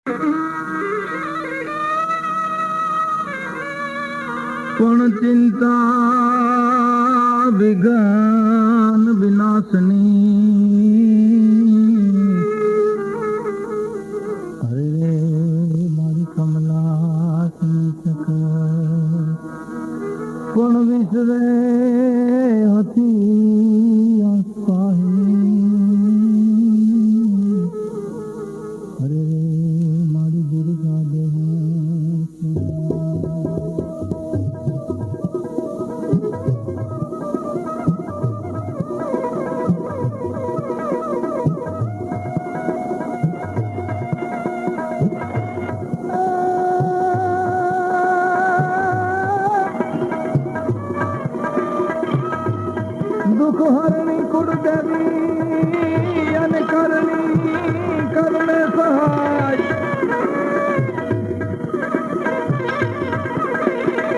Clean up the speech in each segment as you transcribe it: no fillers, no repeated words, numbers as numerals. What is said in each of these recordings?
પણ ચિંતા વિઘ્ન વિનાશની હરે મારી કમલા સંતક પણ વિસરે હતી હરે મારી દુર્ગા દેવ દુઃખ હરણી કુળદેવી અને કરણી કરણે સહાય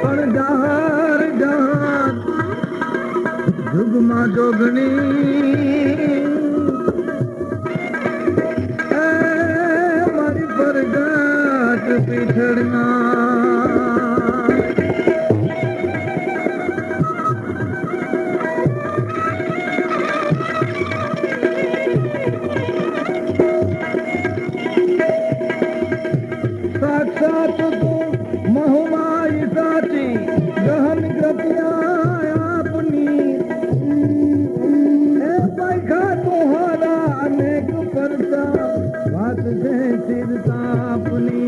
પણ જાહર જાહર જુગમાં જોગણી મારી પરગાટ પીઠળના साक्षात तू महुमाई साची गहन कृपया अपनी पैखा तुम्हारा अनेक परता बात से चिरता अपनी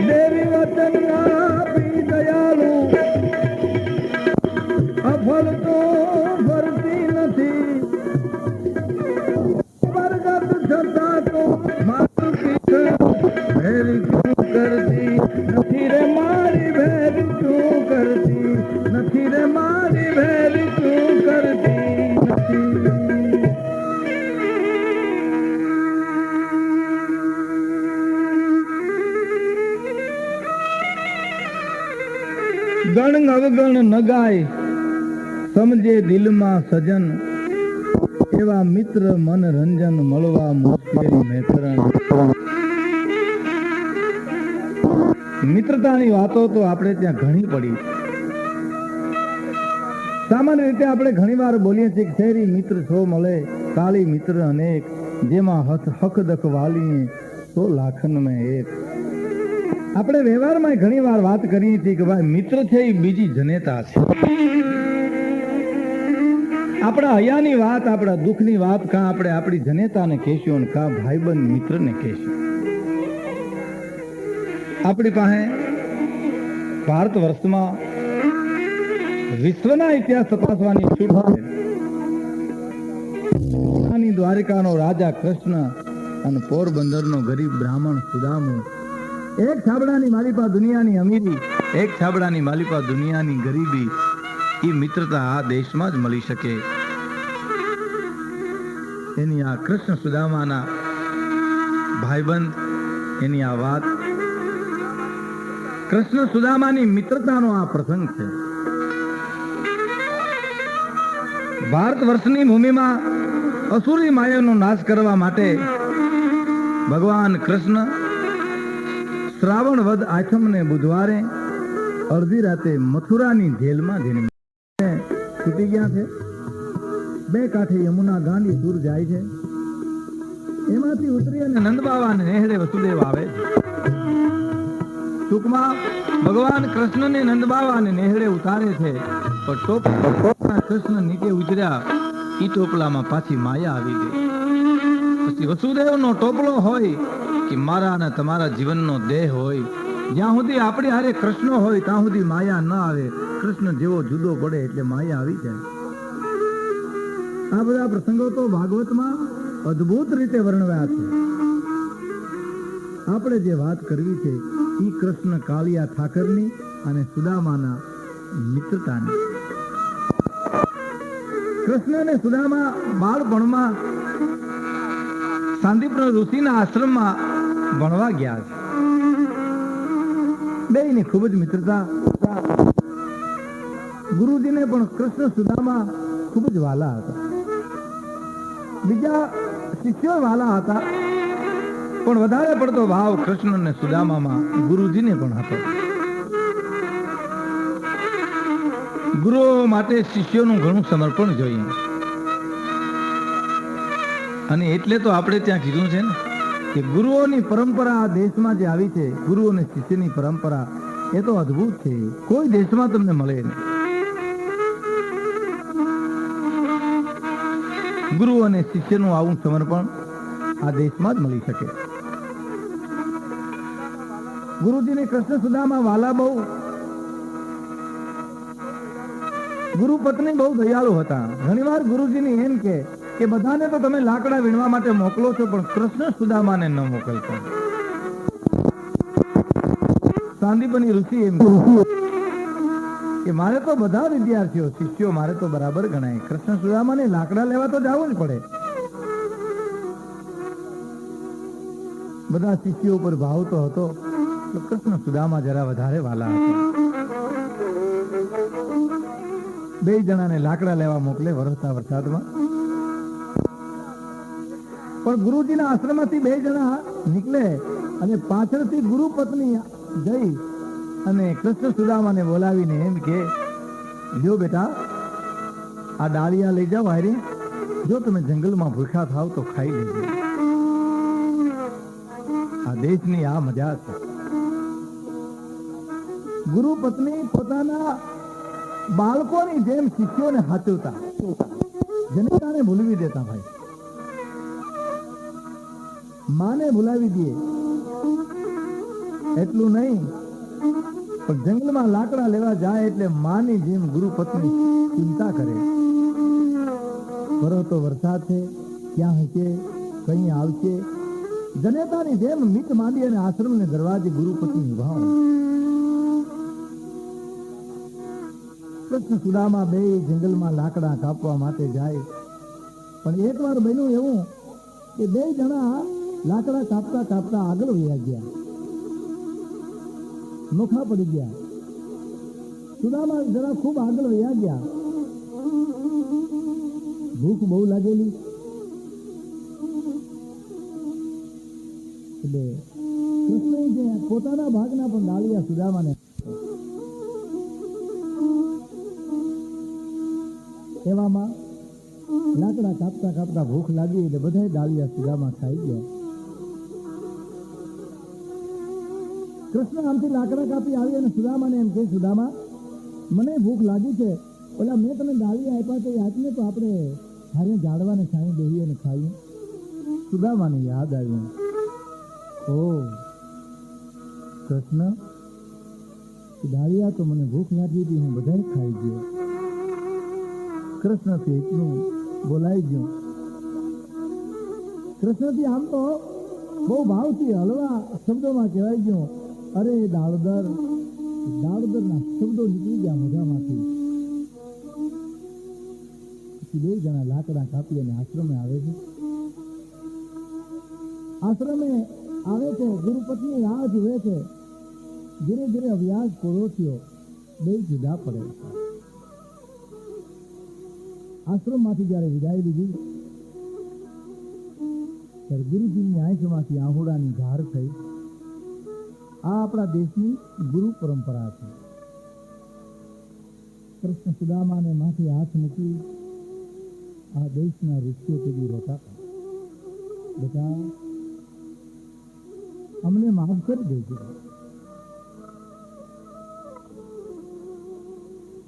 देवी वचन आपी दयालु अफल तो भरती નથી પરગત છતાં તો મારું પીછળ ભેરી ક્યું કરતી નથી રે મારી ભેરી ક્યું કરતી નથી રે મારી ભેરી ક્યું કરતી નથી ગણ અવગણ ન ગાય સમજે દિલમાં સજન એવા મિત્ર મન રંજન મળવા મુશ્કેલી મેકરણ મિત્રતાની વાતો તો આપણે ત્યાં ઘણી પડી. સામાન્ય રીતે આપણે ઘણી વાર બોલીએ છીએ કે શેરી મિત્ર છો મળે કાળી મિત્ર અનેક જેમાં હક દખ વાલી તો લાખન મેં એક. આપણે વ્યવહારમાં ઘણી વાર વાત કરીએ છીએ કે ભાઈ મિત્ર છે એ બીજી જનેતા છે. આપણા હયાની વાત આપણા દુઃખની વાત કાં આપણે આપણી જનેતાને કહેશું અને કાં ભાઈબંધ મિત્રને કહેશું. આપણી પાસે ભારત વર્ષમાં વિશ્વના ઇતિહાસ તપાસવાની છૂટ છે. દ્વારિકાનો રાજા કૃષ્ણ અને પોરબંદરનો ગરીબ બ્રાહ્મણ સુદામુ એક છાબડાની માલિપા દુનિયાની અમીરી એક છાબડાની માલિપા દુનિયાની ગરીબી એ મિત્રતા આ દેશમાં જ મળી શકે. એની આ કૃષ્ણ સુદામાના ભાઈબંધ એની આ વાત કૃષ્ણ સુદામાની મિત્રતાનો આ પ્રસંગ છે. ભારત વર્ષની ભૂમિમાં અસુરી માયાનો નાશ કરવા માટે ભગવાન કૃષ્ણ શ્રાવણ વદ આઠમને બુધવારે અડધી રાતે મથુરાની જેલમાં જઈને છૂટી ગયા છે. બે કાંઠે યમુના ગાંડી દૂર જાય છે. એમાંથી ઉતરી અને નંદબાવા અને નેહડે વસુદેવ આવે છે. ટૂંકમાં ભગવાન કૃષ્ણને નંદબાવા અને નેહડે ઉતારે છે. પણ ટોપલા કૃષ્ણ નીચે ઉતર્યા ઈ ટોપલામાં પાછી માયા આવી ગઈ. પછી વસુદેવનો ટોપલો હોય કે મારા અને તમારા જીવનનો દેહ હોય, જ્યાં સુધી આપણી હારે કૃષ્ણ હોય ત્યાં સુધી માયા ન આવે. કૃષ્ણ જેવો જુદો પડે એટલે માયા આવી જાય. આ બધા પ્રસંગો તો ભાગવતમાં અદ્ભુત રીતે વર્ણવ્યા છે. આપણે જે વાત કરવી છે એ કૃષ્ણ કાળિયા ઠાકરની અને સુદામાના મિત્રતાની. કૃષ્ણ અને સુદામા બાળપણમાં સાંદીપના ઋષિના આશ્રમમાં ભણવા ગયા છે. બેયની ખૂબ જ મિત્રતા. ગુરુજીને પણ કૃષ્ણ સુદામા ખૂબ જ વાલા હતા. બીજા શિષ્યો વાલા હતા, પણ વધારે પડતો ભાવ કૃષ્ણ અને સુદામામાં ગુરુજીને પણ હતો. ગુરુઓ માટે શિષ્યોનું ઘણું સમર્પણ જોઈએ. અને એટલે તો આપણે ત્યાં કીધું છે ને કે ગુરુઓની પરંપરા આ દેશમાં જે આવી છે, ગુરુ અને શિષ્યની પરંપરા, એ તો અદ્ભુત છે. કોઈ દેશમાં તમને મળે નહીં. ગુરુ અને શિષ્યનું આવું સમર્પણ આ દેશમાં જ મળી શકે. ગુરુજીને કૃષ્ણ સુદામા વાલા બહુ. ગુરુ પત્ની બહુ દયાળુ હતા. ઘણીવાર ગુરુજીની એમ કે બધાને તો તમે લાકડા વીણવા માટે મોકલો છો, પણ કૃષ્ણ સુદામાને ન મોકલતા. સાંદીપની ઋષિ એમ કે મારે તો બધા વિદ્યાર્થીઓ શિષ્યો મારે તો બરાબર ગણાય, કૃષ્ણ સુદામાને લાકડા લેવા તો જવું જ પડે. બધા શિષ્યો પર ભાવ તો હતો, તો કૃષ્ણ સુદામા જરા વધારે વાલા હતા. બે જણાને લાકડા લેવા મોકલે વરસતા વરસાદમાં. પણ ગુરુજીના આશ્રમમાંથી બે જણા નીકળે અને પાછળથી ગુરુ પત્ની જઈ અને કૃષ્ણ સુદામાને બોલાવીને એમ કે, જો બેટા આ ડાળિયા લઈ જાઓ હારે, જો તમે જંગલમાં ભૂખ્યા થાવ તો ખાઈ લેજો. આ દેશની આ મજા છે. ગુરુ પત્ની પોતાના બાળકોની જેમ શિષ્યોને હાચવતા, જનતાને ભૂલવી દેતા. ભાઈ માને ભૂલાવી દે એટલું નહીં, પણ જંગલમાં લાકડા લેવા જાય એટલે માની જેમ ગુરુ પત્ની ચિંતા કરે. વરસતો વરસાદ છે, ક્યાં હશે, કઈ આવશે. જનેતાની જેમ મીટ માંડી અને આશ્રમને દરવાજે ગુરુ પત્ની ઉભા. કૃષ્ણ સુદામા બે જંગલમાં લાકડા કાપવા માટે જાય. પણ એક વાર બન્યું એવું કે બે જણા લાકડા કાપતા કાપતા આગળ વયા ગયા, નોખા પડી ગયા. સુદામા જરા ખૂબ આગળ વયા ગયા. ભૂખ બહુ લાગેલી એટલે કૃષ્ણએ જે પોતાના ભાગના પણ ડાળિયા સુદામાને. એવામાં લાકડા કાપતા કાપતા ભૂખ લાગી એટલે બધા ડાળિયા સુદામા ખાઈ ગયા. કૃષ્ણ આમથી લાકડા કાપી આવી અને સુદામાને એમ કે, સુદામા મને ભૂખ લાગી છે, ઓલા મેં તને ડાળિયા આપ્યા તો યાદને તો આપણે હારે ઝાડવાને છાંય બેહી અને ખાઈએ. સુદામાને યાદ આવ્યું, ઓ કૃષ્ણ, ડાળિયા તો મને ભૂખ લાગી હતી, હું બધા ખાઈ ગયો. કૃષ્ણથી એટલું બોલાઈ ગયું. કૃષ્ણથી આમ તો બહુ ભાવથી હળવા શબ્દોમાં કહેવાય ગયું, અરે દાળદર. દાળદરના શબ્દો નીકળી ગયા મોઢામાંથી. પછી બે જણા લાકડા કાપી અને આશ્રમે આવે છે. આશ્રમે આવે છે, ગુરુપત્ની રાહ જુએ છે. ધીરે ધીરે અભ્યાસ પૂરો થયો, બે જુદા પડે. આશ્રમ માંથી જયારે વિદાય લીધી ત્યારે ગુરુજીની આંખમાંથી આહુડાની ધાર થઈ. આ આપણા દેશની ગુરુ પરંપરા છે. કૃષ્ણ સુદામાને માથે હાથ મૂકી આ દેશના ઋષિઓ કદી રોતા, બેટા અમને માફ કરી દેજો,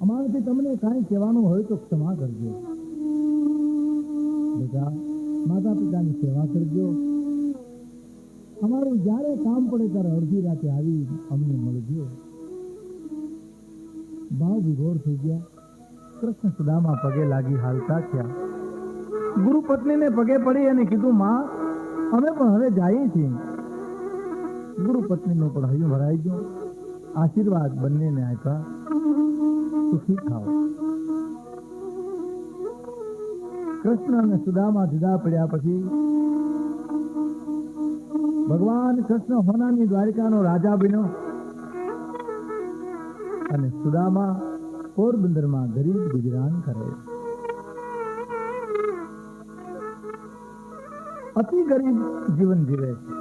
અમારાથી તમને કાંઈ કહેવાનું હોય તો ક્ષમા કરજો. બેટા માતા પિતાની સેવા કરજો. અમારું જ્યારે કામ પડે ત્યારે અડધી રાતે આવી અમને મળજો. ભાવ વિભોર થઈ ગયા. કૃષ્ણ સુદામા પગે લાગી હાલતા થયા. ગુરુ પત્નીને પગે પડી અને કીધું, માં અમે પણ હવે જઈએ છીએ. ગુરુ પત્નીનું પણ હૈયું ભરાઈ ગયું. આશીર્વાદ બંનેને આપ્યા, સુખી થાઓ. કૃષ્ણ અને સુદામા જુદા પડ્યા પછી ભગવાન કૃષ્ણ હોનાની દ્વારિકાનો રાજા બન્યો અને સુદામા પોરબંદરમાં ગરીબ ગુજરાન કરે. અતિ ગરીબ જીવન જીવે છે.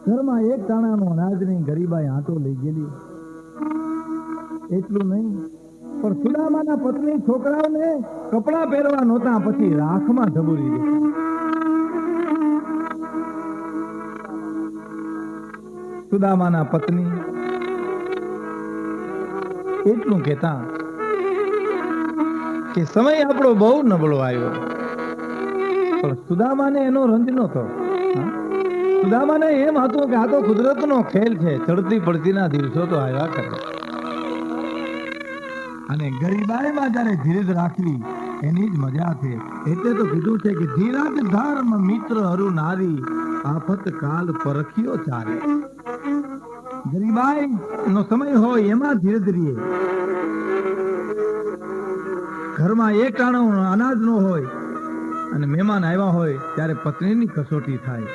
ઘરમાં એક દાણાનો અનાજની ગરીબાઈ આંટો લઈ ગયેલી. એટલું નહીં, પણ સુદામાના પત્ની છોકરાઓને કપડા પહેરવા નહોતા, પછી રાખમાં ઢબુરી દેતા. સુદામાના પત્ની એટલું કહેતા કે સમય આપણો બહુ નબળો આવ્યો, પણ સુદામાને એનો રંજ નહોતો. સુદામાને એમ હતું કે આ તો કુદરતનો ખેલ છે, ચડતી પડતીના દિવસો તો આવ્યા કરે. અને ગરીબાઈમાં જ્યારે ધીરજ રાખવી એની જ મજા છે. એટલે તો કીધું છે કે ધીરજ ધર્મ મિત્ર હરુ નારી, આફત કાલ પરખ્યો ચાલે. ગરીબાઈ નો સમય હોય એમાં ધીરજ રહીએ. ઘરમાં એક ટાણો અનાજ નો હોય અને મહેમાન આવ્યા હોય ત્યારે પત્નીની કસોટી થાય.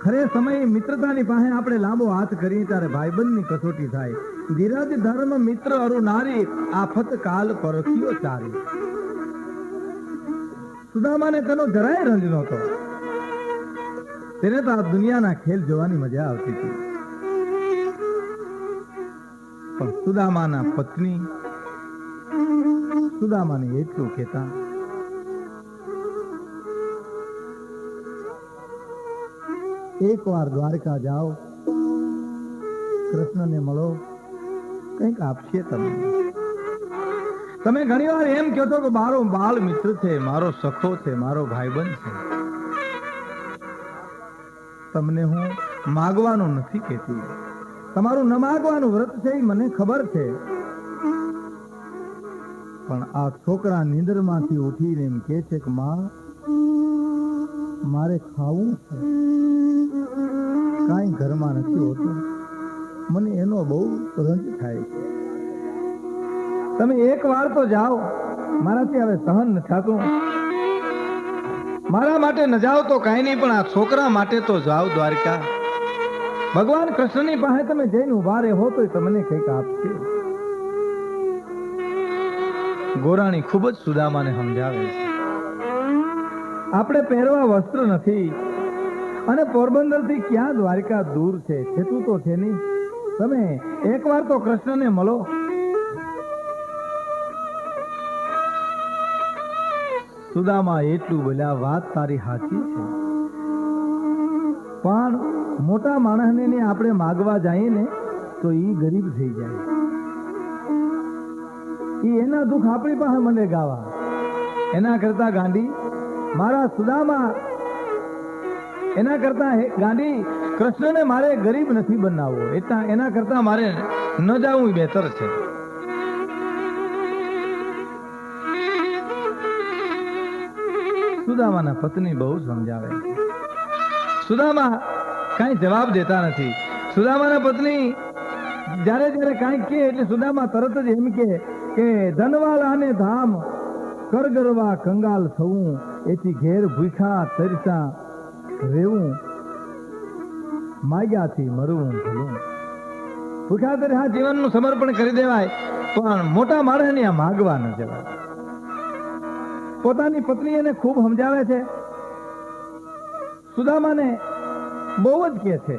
ખરે સમયે મિત્રતાની પાસે આપણે લાંબો હાથ કરીએ ત્યારે ભાઈબંધની કસોટી થાય. ધીરજ ધર્મ મિત્ર અરુ નારી, આફત કાલ પરખ્યો ચારી. સુદામાને તેનો જરાય રંજ નહોતો. તેને તો આ દુનિયાના ખેલ જોવાની મજા આવતી હતી. પણ સુદામાના પત્ની સુદામાને એટલું કહેતા, એકવાર દ્વારકા જાઓ, કૃષ્ણને મળો, કંઈક આપશે તમને. તમે ઘણી વાર એમ કહો છો કે મારો બાળ મિત્ર છે, મારો સખો છે, મારો ભાઈબંધ છે. તમને હું માગવાનું નથી કહેતી. તમારું ન માગવાનું વ્રત છે એ મને ખબર છે, પણ આ છોકરા નીંદરમાંથી ઉઠીને એમ કહે છે કે માં મારે ખાવું છે, કાંઈ ઘરમાં નથી હોતું, મને એનો બહુ રંજ થાય છે. તમે એક વાર તો જાઓ, મારાથી હવે સહન ન થતું. મારા માટે ન જાઓ તો કાંઈ નહીં, પણ આ છોકરા માટે તો જાઓ દ્વારકા. ભગવાન કૃષ્ણની પાસે તમે જઈને ઉભા રહો તો તમને કંઈક આપશે. ગોરાણી ખૂબ જ સુદામાને સમજાવે છે. આપણે પહેરવા વસ્ત્ર નથી અને પોરબંદર થી ક્યાં દ્વારકા દૂર છે, છેતું તો છે નહીં. તમે એકવાર તો કૃષ્ણને મળો. સુદામા એટલું બોલ્યા, વાત તારી સાચી છે, પણ મોટા માણસને આપણે માગવા જઈએ ને તો ઈ ગરીબ થઈ જાય. ઈ એના દુઃખ આપણી પાસે મને ગાવા. એના કરતા ગાંડી મારા સુદામા, એના કરતા ગાંડી કૃષ્ણને મારે ગરીબ નથી બનાવવો, એટલા એના કરતા મારે ન જાવું બેતર છે. સુદામાના પત્ની બહુ સમજાવે. સુદામા કઈ જવાબ દેતા નથી. સુદામાના પત્ની જ્યારે જ્યારે કાંઈ કહે એટલે સુદામા તરત જ એમ કે ધનવાલાને ધામ કરગરવા કંગાલ થવું, એથી ઘેર ભૂખા તરસા રેવું, માગ્યાથી મરવું ભલું. ભૂખા તરસા જીવનનું સમર્પણ કરી દેવાય, પણ મોટા માણસને આ માગવા ન જવાય. પોતાની પત્ની એને ખૂબ સમજાવે છે. સુદામાને બહુ જ કહે છે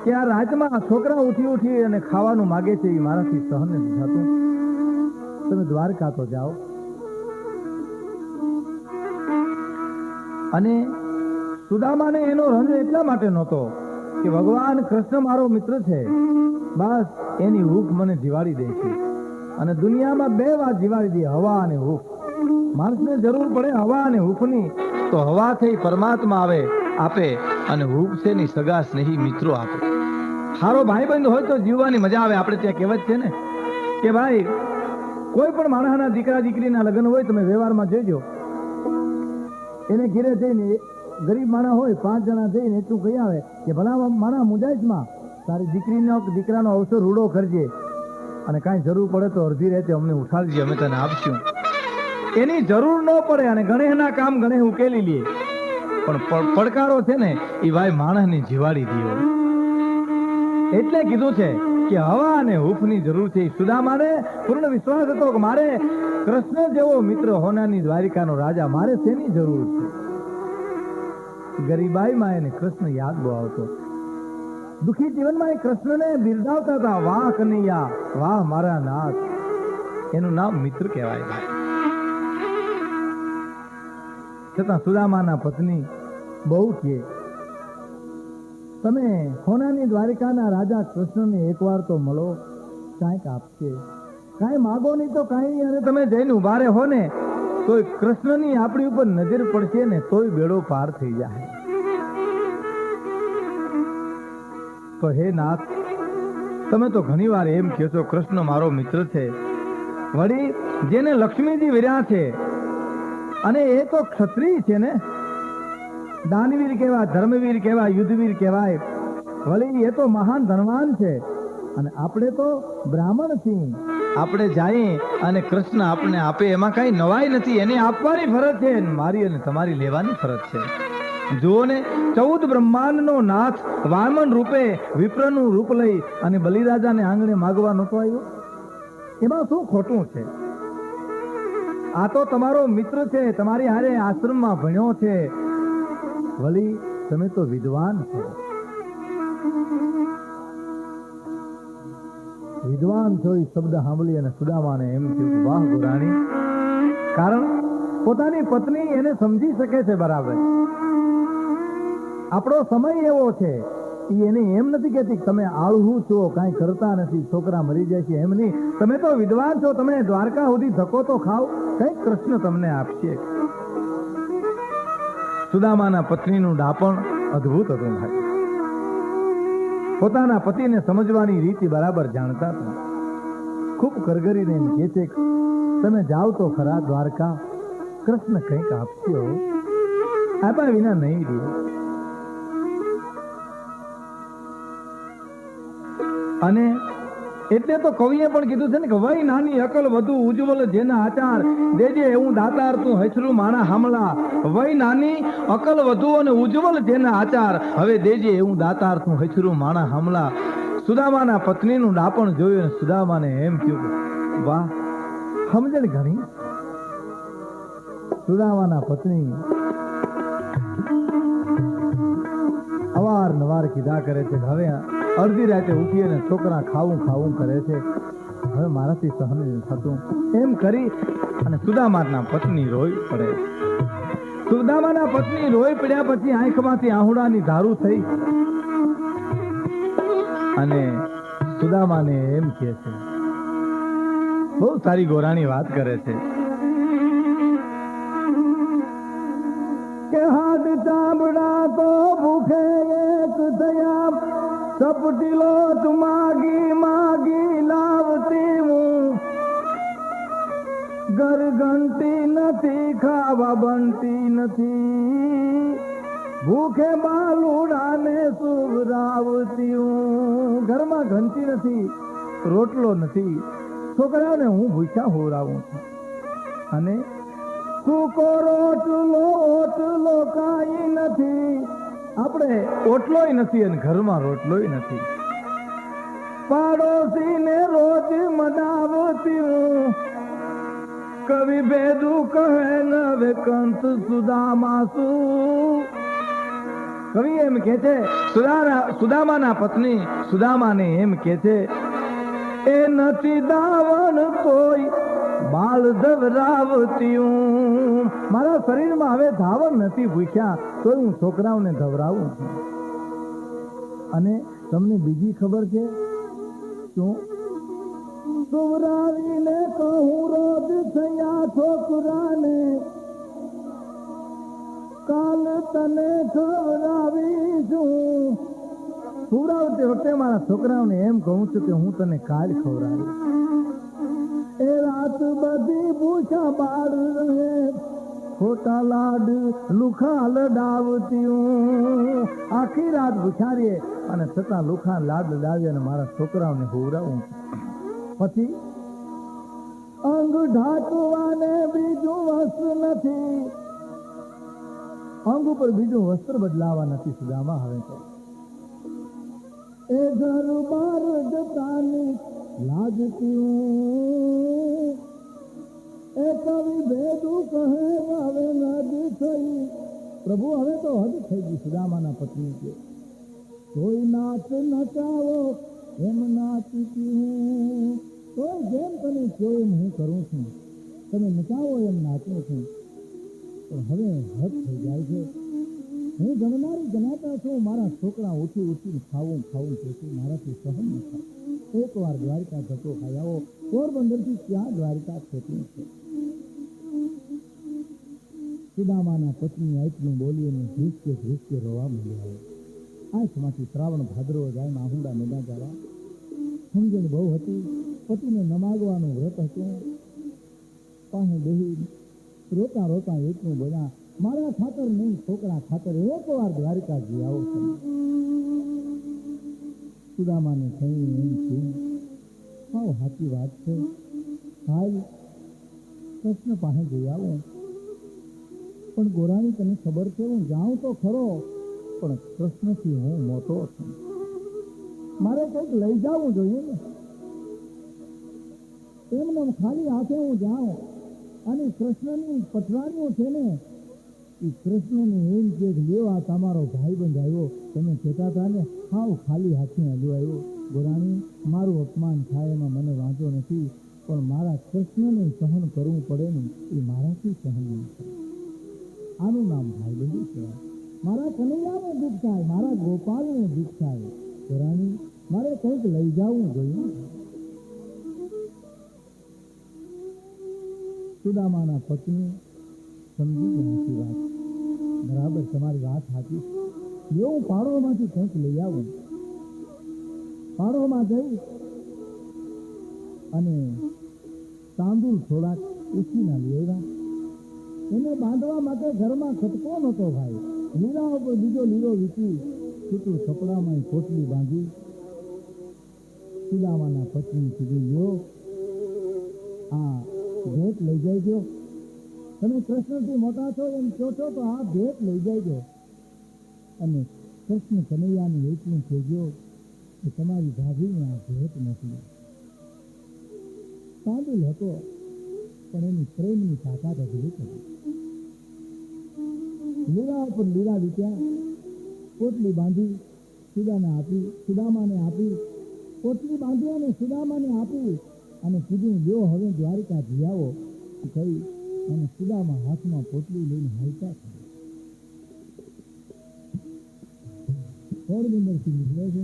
કે આ રાજમાં છોકરા ઉઠી ઉઠી અને ખાવાનું માગે છે, એ મારાથી સહન નથી થતું. તમે દ્વારકા તો જાઓ. અને સુદામાને એનો રંજ એટલા માટે નહોતો કે ભગવાન કૃષ્ણ મારો મિત્ર છે, બસ એની હૂફ મને જીવાડી દે છે. અને દુનિયામાં બે વાત જીવાડી દે, હવા અને હૂફ. માણસને જરૂર પડે હવા અને હૂફની, તો હવા થઈ પરમાત્મા આવે આપે, અને હૂફ છે ની સગા સ્નેહી મિત્રો આપે. સારો ભાઈબંધ હોય તો જીવવાની મજા આવે. આપણે ત્યાં કહેવત છે ને કે ભાઈ કોઈ પણ માણસના દીકરા દીકરીના લગ્ન હોય, તમે વ્યવહારમાં જોજો, એને ઘેરે જઈને ગરીબ માણસ હોય 5 જણા જઈને એટલું કહી આવે કે ભલા મારા મુજાઈશમાં તારી દીકરાનો અવસર રૂડો કરજે, અને કાંઈ જરૂર પડે તો અડધી રાતે અમને ઉઠાડજે, અમે તને આપશું. એની જરૂર ન પડે અને ગણેશના કામ ગણેશ ઉકેલી લે, પણ પડકારો છે ને એ ભાઈ માણસની જીવાડી દીધો. એટલે કીધું છે કે હવા અને હૂફની જરૂર છે. સુદામાને પૂર્ણ વિશ્વાસ હતો કે મારે કૃષ્ણ જેવો મિત્ર હોનાની દ્વારિકાનો રાજા મારે શેની જરૂર છે. ગરીબાઈમાં એને કૃષ્ણ યાદ બહુ આવતો. દુઃખી જીવનમાં એ કૃષ્ણને બિરદાવતા હતા, વાહ કનૈયા, વાહ મારા નાથ. એનું નામ મિત્ર કહેવાય. છતાં સુદામાના પત્ની બહુ કે તમે હોનાની દ્વારિકાના રાજા કૃષ્ણને એકવાર તો મળો, કાંઈક આપશે, કાંઈ માગો નહીં તો કાંઈ. અને તમે જઈને ઉભા રહો ને તો કૃષ્ણની આપણી ઉપર નજર પડશે ને તોય બેડો પાર થઈ જાય. તો હે નાથ, તમે તો ઘણી વાર એમ કહો છો કૃષ્ણ મારો મિત્ર છે, વળી જેને લક્ષ્મીજી વિર્યા છે અને એ તો ક્ષત્રિય છે ને, દાનવીર કહેવાય, ધર્મવીર કહેવાય, યુદ્ધવીર કહેવાય, વળી એ તો મહાન ધનવાન છે અને આપણે તો બ્રાહ્મણ છીએ. આપણે જઈએ અને કૃષ્ણ આપણે આપે એમાં કઈ નવાઈ નથી. એને આપવાની ફરજ છે, મારી અને તમારી લેવાની ફરજ છે. જુઓ ને, 14 બ્રહ્માંડનો નાથ વામન રૂપે વિપ્રનું રૂપ લઈ અને બલિરાજાને આંગણે માગવા નતો આવ્યો. એમાં શું ખોટું છે? આ તો તમારો મિત્ર છે, તમારી હારે આશ્રમમાં ભણ્યો છે, વળી તમે તો વિદ્વાન છો. વિદ્વાન છો એ શબ્દ સાંભળી અને સુદામાને એમ થયું, વાહ ગોરાણી. કારણ પોતાની પત્ની એને સમજી શકે છે બરાબર. આપણો સમય એવો છે, એને એમ નથી કહેતી તમે આળહું છો, કાંઈ કરતા નથી, છોકરા મરી જાય છે, એમ નહીં. તમે તો વિદ્વાન છો, તમે દ્વારકા સુધી ધક્કો તો ખાવ, કંઈક કૃષ્ણ તમને આપશે. સુદામાના પત્નીનું ડાપણ અદ્ભુત હતું ભાઈ. પોતાના પતિને સમજવાની રીતિ બરાબર જાણતા હતા. ખૂબ કરગરીને એમ કહે છે, તમે જાઓ તો ખરા દ્વારકા, કૃષ્ણ કંઈક આપશે, આપ્યા વિના નહીં દે. અને એટલે તો કવિએ પણ કીધું છે ને કે વય નાની અકલ વધુ ઉજ્જવલ જેના આચાર, દેજે એવું દાતાર તું હસરું માણા હામલા. વય નાની અકલ વધુ અને ઉજ્જવલ જેના આચાર, હવે દેજે એવું દાતાર તું હસરું માણા હામલા. સુદામાના પત્નીનું ડાપણ જોયું અને સુદામાને એમ થયું, વાહ સમજણ ઘણી. સુદામાના પત્ની અવારનવાર કીધા કરે છે, હવે અડધી રાતે ઉઠી અને છોકરા ખાવું ખાવું કરે છે, હવે મારાથી સહન નથી થતું. એમ કરી અને સુદામાના પત્ની રોઈ પડે. સુદામાના પત્ની રોઈ પડ્યા પછી આંખમાંથી આહુડાની ધારું થઈ અને સુદામાને એમ કહે છે, બહુ સારી ગોરાણી વાત કરે છે કે હાથ ચામડા તો ભૂખે એક થયા, સપટીલો માગી માગી લાવતી હું, ઘર ઘંટી નથી, ખાવા બનતી નથી, ભૂખે બાલુડાને સુવરાવતી હું. ઘરમાં ઘંટી નથી, રોટલો નથી, છોકરાઓને હું ભૂખ્યા હોરાવું છું. અને સૂકો રોટલો ઓટલો કાંઈ નથી, આપણે ઓટલોય નથી અને ઘરમાં રોટલોય નથી. પાડોશીને રોજ મનાવતી હું, કવિ ભેદુ કહે નવે કંત સુદામા શું. કવિ એમ કે છે, સુદામાના પત્ની સુદામાને એમ કે છે, એ નથી દાવણ કોઈ બાળ ધવરાવતી હું. મારા શરીરમાં હવે ધાવણ નથી ભૂખ્યા, તો હું છોકરાઓને ધવરાવું છું. અને તમને બીજી ખબર છે શું? સુવરાવીને કહું રોજ થયા છોકરાને, કાલ તને ખવડાવીશું. સુવરાવતી વખતે મારા છોકરાઓને એમ કહું છું કે હું તને કાલ ખવડાવીશ. એ રાત બધી ભૂખા બાળ રહે, ખોટા લાડ લુખા લડાવતી હું. આખી રાત ભૂખ્યા રે અને છતાં લુખા લાડ લડાવી અને મારા છોકરાઓને હોવરાવું. પછી અંગ ઢાંકવાને બીજું વસ્ત્ર નથી, અંગ ઉપર બીજું વસ્ત્ર બદલાવા નથી સુદામા. હવે તો એ ઘર બાર જતાની લાજતી એ કવિ ભેદું કહે હવે નદી થઈ. પ્રભુ હવે તો હદ થઈ ગઈ સુદામાના પત્ની છે. કોઈ નાચ નચાવો એમ નાચતી હું, કોઈ જેમ તમે કહો એમ હું કરું છું, તમે નચાવો એમ નાચું છું. પણ હવે હદ થઈ જાય છે. હું ગણનારી ગણાતા છું, મારા છોકરા ઊંચી ઊંચી ખાવું છું, મારાથી સહન ન થાય. એકવાર દ્વારિકા ધક્કો ખાઈ આવો. પોરબંદરથી ક્યાં દ્વારિકા ખેતી છે. સુદામાના પત્ની આટલું બોલી અને ધ્રુસકે રોવા મળ્યા. આંખમાંથી શ્રાવણ ભાદરવો જાય, આહુડા મેદા જવા. સમજણ બહુ હતી. પતિને નમાગવાનું વ્રત હતું. પાસે બેહી રોતા રોતા એટલું બોલ્યા, મારા ખાતર નહીં, છોકરા ખાતર એકવાર દ્વારિકા જઈ આવો. સુદામાને કહ્યું એમ છે, હાવ સાચી વાત છે, હાલ કૃષ્ણ પાસે જઈ આવો. પણ ગોરાણી તને ખબર છે, હું જાઉં તો ખરો, પણ કૃષ્ણથી હું મોટો છું, મારે કંઈક લઈ જવું જોઈએ ને. એમને ખાલી હાથે હું જાઉં અને કૃષ્ણની પટરાણીઓ છે ને, એ કૃષ્ણને એમ કે લેવા તમારો ભાઈબંધ આવ્યો, તમે કહેતા હતા ને હાવ ખાલી હાથે હલ્યો આવ્યો. ગોરાણી, મારું અપમાન થાય એમાં મને વાંધો નથી, પણ મારા કૃષ્ણને સહન કરવું પડે ને, એ મારાથી સહન નહીં થાય. આનું નામ ભાઈબંધી કહેવાય. મારા કનૈયાને દુઃખ થાય, મારા ગોપાલને દુઃખ થાય. ગોરાણી, મારે કંઈક લઈ જવું જોઈએ. સુદામાના પત્ની સમજી ગયા વાત, બરાબર તમારી વાત સાચી. હું પાડોમાંથી કંઈક લઈ આવું. પાડોમાં જઈ અને તાંદુલ થોડાક ઉછીના લઈ આવ્યા. એને બાંધવા માટે ઘરમાં ખટકો નહોતો ભાઈ. લીલા ઉપર બીજો લીલો વીટી છૂટું કપડામાં પોટલી બાંધી. સુદામાના પત્ની કીધું, યો આ ભેટ લઈ જઈજો. તમે કૃષ્ણથી મોટા છો એમ કહો છો તો આ ભેટ લઈ જઈજો. અને કૃષ્ણ કનૈયાને એટલું કહેજો કે તમારી ભાભીને આ ભેટ નથી. તાંદુલ હતો પણ એની પ્રેમની તાકાત અદભુત હતી. લીલા ઉપર લીલા વીટ્યા, પોટલી બાંધી સુદામાને આપી. પોટલી બાંધી અને સુદામાને આપી અને કીધું, લ્યો હવે દ્વારિકા જઈ આવો કહી અને સુદામા હાથમાં પોટલી લઈને હાલતા થયા. પોરબંદરથી નીકળે છે.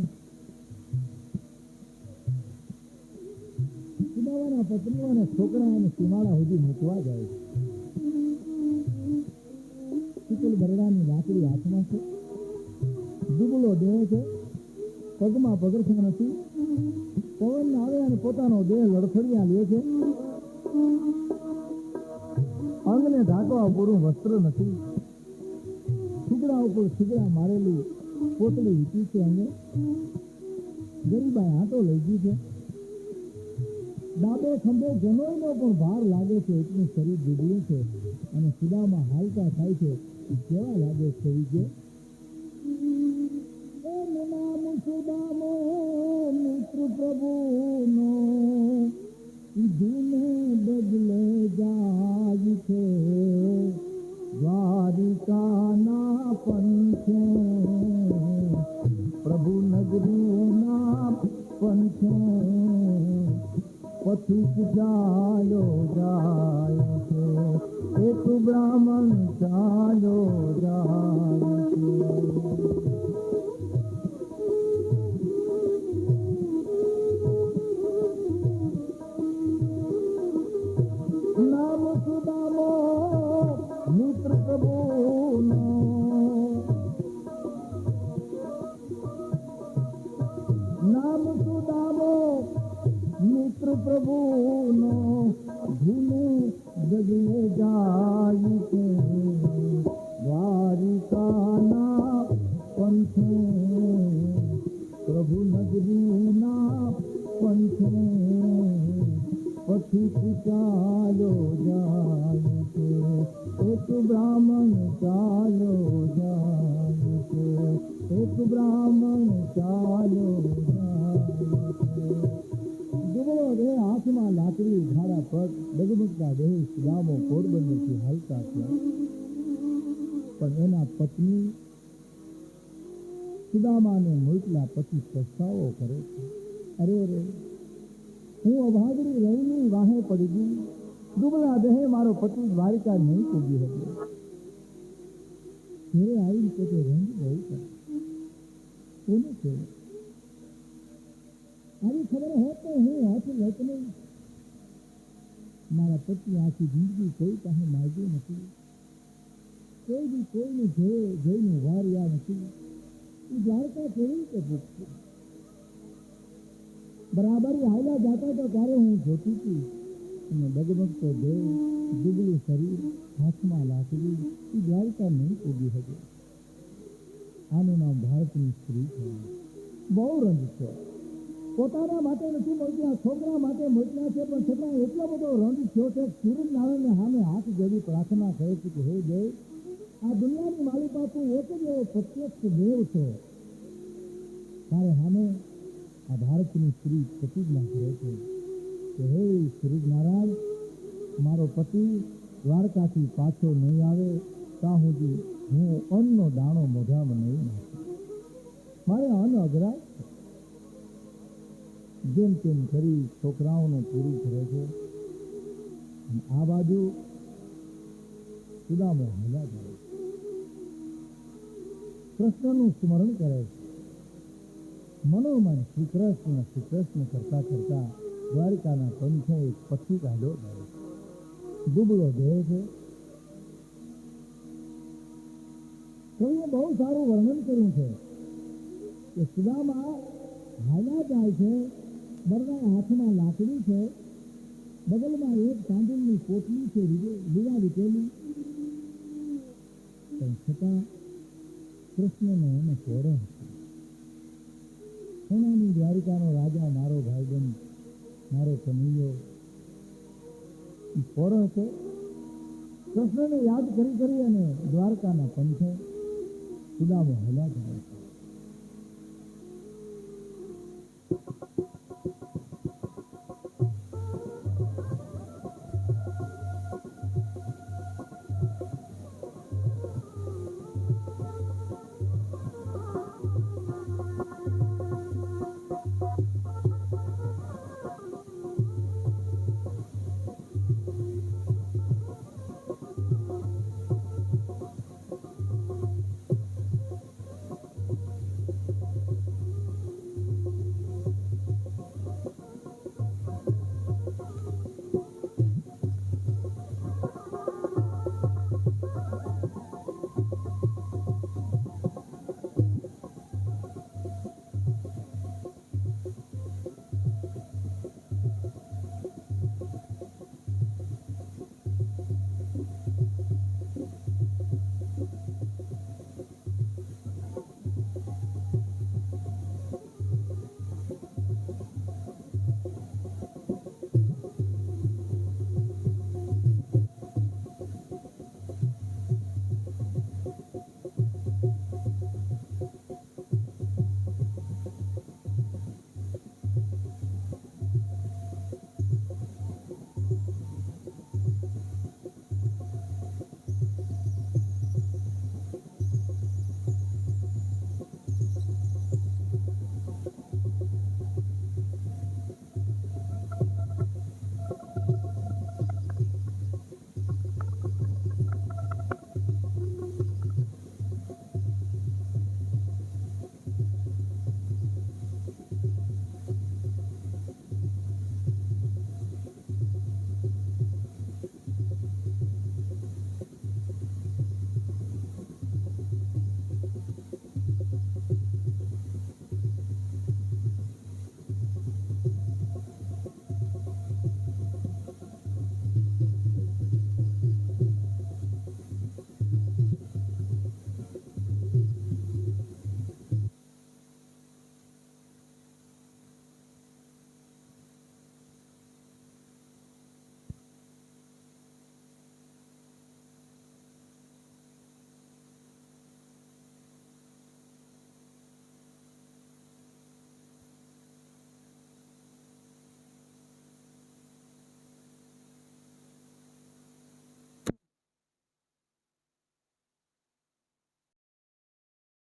સુદામાના પત્નીઓ અને છોકરા અને સીમાડા સુધી મૂકવા જાય છે. શીતલ બરડાની લાકડી હાથમાં છે, દુબળો દેહ છે, પગમાં પગરખાં નથી. પવન આવે અને પોતાનો દેહ લડખડિયા લે છે. અંગને ઢાંકવા પૂરું વસ્ત્ર નથી. છિગડા ઉપર છિગડા મારેલી પોટલી વીટી છે. અંગે ગરીબાઈ આંટો લઈ ગઈ છે. ડાબે ખંભે જનોઈનો પણ ભાર લાગે છે, એટલું શરીર ડૂબ્યું છે. અને સુદામાં હાલતા થાય છે. કેવા લાગે છે વિજય? નામ સુદામો મિત્ર પ્રભુનો ધૂને બદલે જાય છે. દ્વારિકાના પંથે પ્રભુ નગરીના પંથે પથિક ચાલ્યો જાય છે. એક બ્રાહ્મણ ચાલ્યો જાય છે. નામ સુદામો મિત્ર પ્રભુનો નામ સુદામો મિત્ર પ્રભુનો ધૂને બદલે જાય છે. દ્વારિકાના પંથે પ્રભુ નગરીના પંથે પથિક ચાલ્યો જાય છે. એક બ્રાહ્મણ ચાલ્યો જાય છે. એક બ્રાહ્મણ ચાલ્યો પગ ડગમગતા દેહ સુદામો પોરબંદરથી હાલતા થયા. પણ એના પત્ની સુદામાને મોકલ્યા પછી પસ્તાવો કરે છે. અરે રે, હું અભાગરી રહીની વાહે પડી ગઈ. દુબળા દેહે મારો પતિ દ્વારિકા નહીં પૂગી હતો. ઘરે આવીને પોતે રંગ બહુ કરે. કોને છે આવી ખબર હોત તો હું હાથ લેત નહીં. મારા પતિ આખી જિંદગી કોઈ પાસે માગ્યું નથી. કોઈ બી કોઈને જોઈને વાર્યા નથી. એ દ્વારકા કેવી રીતે પૂછશે? બરાબર હાલ્યા જાતા તો ત્યારે હું જોતી હતી અને ડગમગતો દેહ, દુબળું શરીર, હાથમાં લાકડી, એ દ્વારકા નહીં પૂગી શકે. આનું નામ ભારતની સ્ત્રી છે. બહુ રંજ છે. પોતાના માટે નથી મોકલ્યા, છોકરા માટે મોકલ્યા છે, પણ છતાં એટલો બધો રંજ થયો છે. સૂર્યનારાયણને સામે હાથ જોડી પ્રાર્થના કરે છે કે હે દેવ, આ દુનિયાની માલિકા તું એક જ એવો પ્રત્યક્ષ દેવ છે. તારે સામે આ ભારતની સ્ત્રી પ્રતિજ્ઞા કરે છે કે હે સૂર્યનારાયણ, મારો પતિ દ્વારકાથી પાછો નહીં આવે ત્યાં સુધી હું અન્નનો દાણો મોઢામાં નહીં નાખું. મારે અન્ન અઘરાય. જેમ તેમ કરી છોકરાઓને પૂરું કરે છે. આ બાજુ સુદામો હાલ્યા જાય. કૃષ્ણનું સ્મરણ કરે છે. મનોમન શ્રી કૃષ્ણ કરતા કરતા દ્વારિકાના પંથે એક પક્ષી કાઢ્યો જાય. દુબળો દેહ છે. કોઈએ બહુ સારું વર્ણન કર્યું છે કે સુદામા હાલ્યા જાય છે. બરના હાથમાં લાકડી છે, બગલમાં એક તાંદુળની પોટલી છે લીલા વીટેલી. પણ છતાં કૃષ્ણને એને પોરો હતો. સોનાની દ્વારિકાનો રાજા મારો ભાઈબંધ, મારો કનૈયો, એ પોરો હતો. કૃષ્ણને યાદ કરી અને દ્વારકાના પંથે સુદામો હાલ્યા જાય.